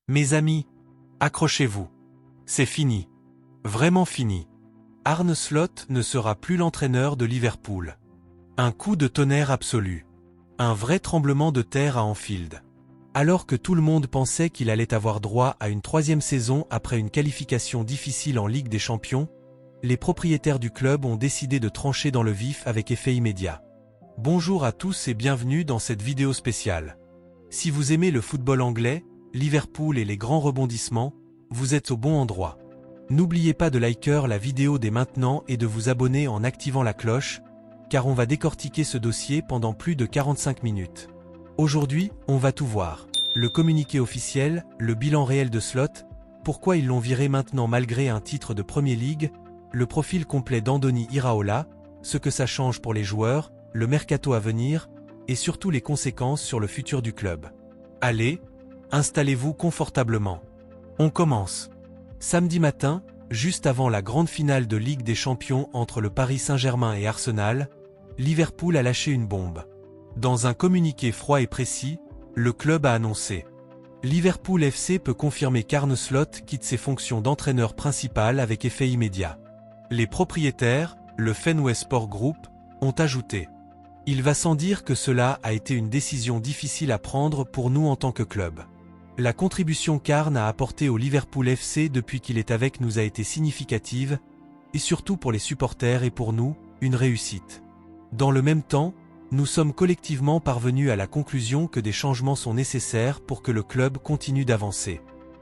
Mes amis, accrochez-vous. C'est fini. Vraiment fini. Arne Slot ne sera plus l'entraîneur de Liverpool. Un coup de tonnerre absolu. Un vrai tremblement de terre à Anfield. Alors que tout le monde pensait qu'il allait avoir droit à une 3e saison après une qualification difficile en Ligue des Champions, les propriétaires du club ont décidé de trancher dans le vif avec effet immédiat. Bonjour à tous et bienvenue dans cette vidéo spéciale. Si vous aimez le football anglais, Liverpool et les grands rebondissements, vous êtes au bon endroit. N'oubliez pas de liker la vidéo dès maintenant et de vous abonner en activant la cloche, car on va décortiquer ce dossier pendant plus de 45 minutes. Aujourd'hui, on va tout voir. Le communiqué officiel, le bilan réel de Slot, pourquoi ils l'ont viré maintenant malgré un titre de Premier League, le profil complet d'Andoni Iraola, ce que ça change pour les joueurs, le mercato à venir, et surtout les conséquences sur le futur du club. Allez, installez-vous confortablement. On commence. Samedi matin, juste avant la grande finale de Ligue des Champions entre le Paris Saint-Germain et Arsenal, Liverpool a lâché une bombe. Dans un communiqué froid et précis, le club a annoncé « Liverpool FC peut confirmer qu'Arne Slot quitte ses fonctions d'entraîneur principal avec effet immédiat. » Les propriétaires, le Fenway Sport Group, ont ajouté « Il va sans dire que cela a été une décision difficile à prendre pour nous en tant que club. La contribution qu'Arne a apportée au Liverpool FC depuis qu'il est avec nous a été significative, et surtout pour les supporters et pour nous, une réussite. Dans le même temps, nous sommes collectivement parvenus à la conclusion que des changements sont nécessaires pour que le club continue d'avancer.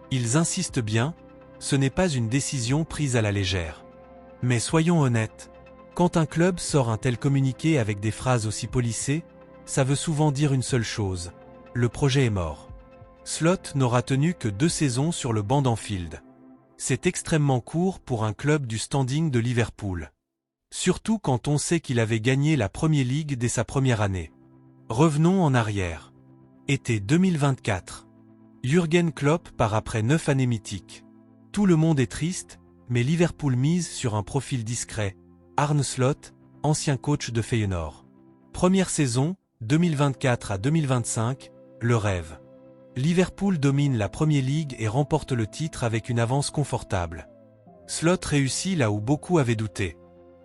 Ils insistent bien, ce n'est pas une décision prise à la légère. Mais soyons honnêtes, quand un club sort un tel communiqué avec des phrases aussi polissées, ça veut souvent dire une seule chose, le projet est mort. Slot n'aura tenu que 2 saisons sur le banc d'Anfield. C'est extrêmement court pour un club du standing de Liverpool. Surtout quand on sait qu'il avait gagné la Premier League dès sa première année. Revenons en arrière. Été 2024. Jürgen Klopp part après 9 années mythiques. Tout le monde est triste, mais Liverpool mise sur un profil discret. Arne Slot, ancien coach de Feyenoord. Première saison, 2024 à 2025, le rêve. Liverpool domine la Premier League et remporte le titre avec une avance confortable. Slot réussit là où beaucoup avaient douté.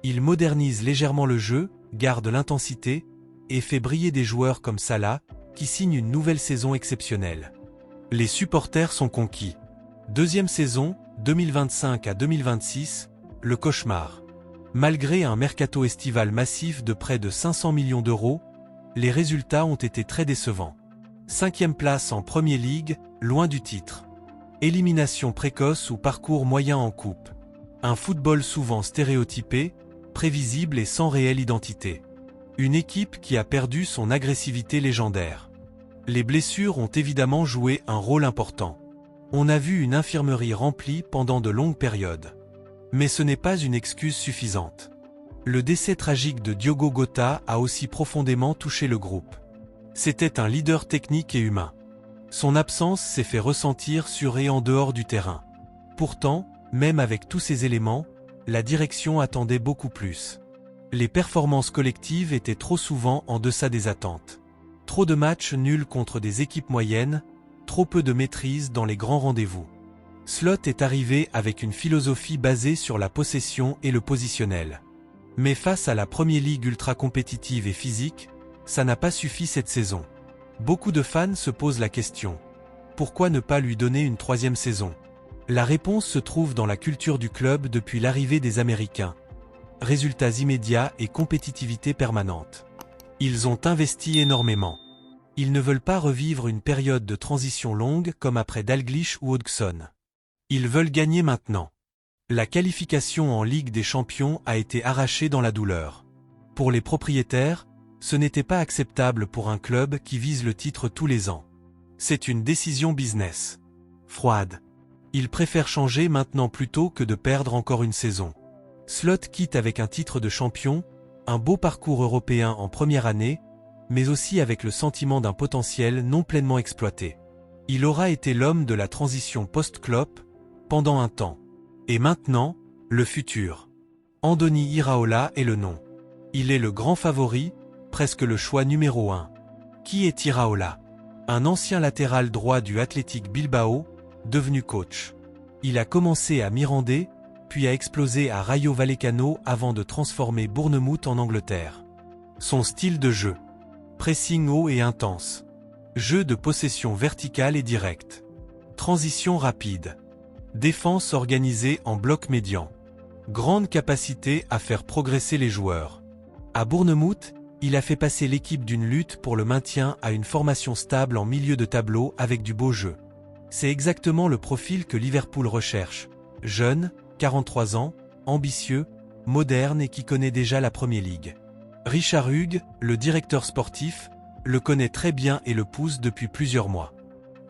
Il modernise légèrement le jeu, garde l'intensité, et fait briller des joueurs comme Salah, qui signe une nouvelle saison exceptionnelle. Les supporters sont conquis. 2e saison, 2025 à 2026, le cauchemar. Malgré un mercato estival massif de près de 500 millions d'euros, les résultats ont été très décevants. 5e place en Premier League, loin du titre. Élimination précoce ou parcours moyen en coupe. Un football souvent stéréotypé, prévisible et sans réelle identité. Une équipe qui a perdu son agressivité légendaire. Les blessures ont évidemment joué un rôle important. On a vu une infirmerie remplie pendant de longues périodes. Mais ce n'est pas une excuse suffisante. Le décès tragique de Diogo Jota a aussi profondément touché le groupe. C'était un leader technique et humain. Son absence s'est fait ressentir sur et en dehors du terrain. Pourtant, même avec tous ces éléments, la direction attendait beaucoup plus. Les performances collectives étaient trop souvent en deçà des attentes. Trop de matchs nuls contre des équipes moyennes, trop peu de maîtrise dans les grands rendez-vous. Slot est arrivé avec une philosophie basée sur la possession et le positionnel. Mais face à la Premier League ultra compétitive et physique, ça n'a pas suffi cette saison. Beaucoup de fans se posent la question. Pourquoi ne pas lui donner une 3e saison ? La réponse se trouve dans la culture du club depuis l'arrivée des Américains. Résultats immédiats et compétitivité permanente. Ils ont investi énormément. Ils ne veulent pas revivre une période de transition longue comme après Dalglish ou Hodgson. Ils veulent gagner maintenant. La qualification en Ligue des Champions a été arrachée dans la douleur. Pour les propriétaires, ce n'était pas acceptable pour un club qui vise le titre tous les ans. C'est une décision business. Froide. Ils préfèrent changer maintenant plutôt que de perdre encore une saison. Slot quitte avec un titre de champion, un beau parcours européen en première année, mais aussi avec le sentiment d'un potentiel non pleinement exploité. Il aura été l'homme de la transition post-Klopp, pendant un temps. Et maintenant, le futur. Andoni Iraola est le nom. Il est le grand favori, presque le choix numéro 1. Qui est Iraola ? Un ancien latéral droit du Athletic Bilbao, devenu coach. Il a commencé à Mirandés, puis a explosé à Rayo Vallecano avant de transformer Bournemouth en Angleterre. Son style de jeu. Pressing haut et intense. Jeu de possession verticale et direct. Transition rapide. Défense organisée en bloc médian. Grande capacité à faire progresser les joueurs. À Bournemouth, il a fait passer l'équipe d'une lutte pour le maintien à une formation stable en milieu de tableau avec du beau jeu. C'est exactement le profil que Liverpool recherche. Jeune, 43 ans, ambitieux, moderne et qui connaît déjà la Premier League. Richard Hughes, le directeur sportif, le connaît très bien et le pousse depuis plusieurs mois.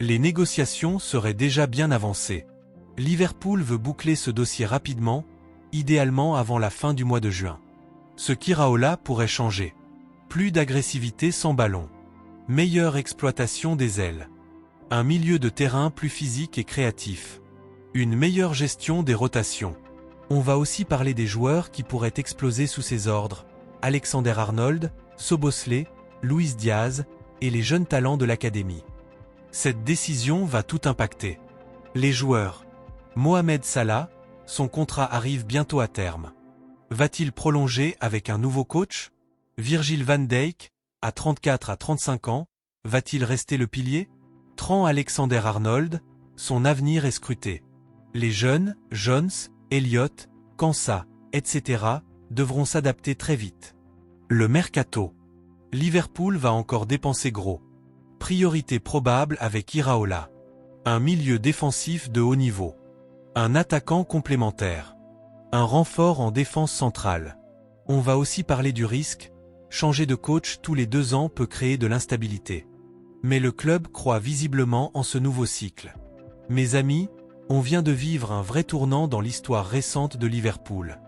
Les négociations seraient déjà bien avancées. Liverpool veut boucler ce dossier rapidement, idéalement avant la fin du mois de juin. Ce qu'Iraola pourrait changer. Plus d'agressivité sans ballon. Meilleure exploitation des ailes. Un milieu de terrain plus physique et créatif. Une meilleure gestion des rotations. On va aussi parler des joueurs qui pourraient exploser sous ses ordres. Alexander-Arnold, Szoboszlai, Luis Diaz et les jeunes talents de l'académie. Cette décision va tout impacter. Les joueurs. Mohamed Salah, son contrat arrive bientôt à terme. Va-t-il prolonger avec un nouveau coach? Virgil van Dijk, à 34 à 35 ans, va-t-il rester le pilier? Trent Alexander-Arnold, son avenir est scruté. Les jeunes, Jones, Elliott, Kansa, etc., devront s'adapter très vite. Le mercato. Liverpool va encore dépenser gros. Priorité probable avec Iraola. Un milieu défensif de haut niveau. Un attaquant complémentaire. Un renfort en défense centrale. On va aussi parler du risque. Changer de coach tous les 2 ans peut créer de l'instabilité. Mais le club croit visiblement en ce nouveau cycle. Mes amis, on vient de vivre un vrai tournant dans l'histoire récente de Liverpool.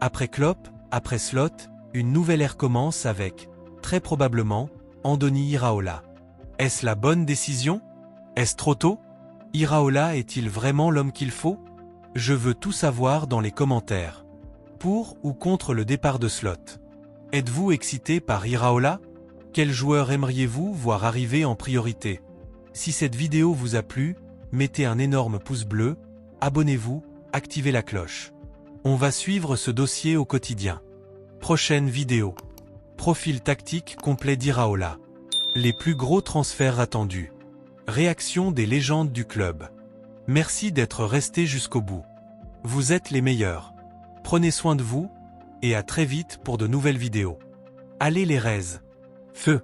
Après Klopp, après Slot, une nouvelle ère commence avec, très probablement, Andoni Iraola. Est-ce la bonne décision? Est-ce trop tôt? Iraola est-il vraiment l'homme qu'il faut? Je veux tout savoir dans les commentaires. Pour ou contre le départ de Slot? Êtes-vous excité par Iraola? Quel joueur aimeriez-vous voir arriver en priorité? Si cette vidéo vous a plu, mettez un énorme pouce bleu, abonnez-vous, activez la cloche. On va suivre ce dossier au quotidien. Prochaine vidéo. Profil tactique complet d'Iraola. Les plus gros transferts attendus. Réaction des légendes du club. Merci d'être restés jusqu'au bout. Vous êtes les meilleurs. Prenez soin de vous, et à très vite pour de nouvelles vidéos. Allez les Reds. Feu.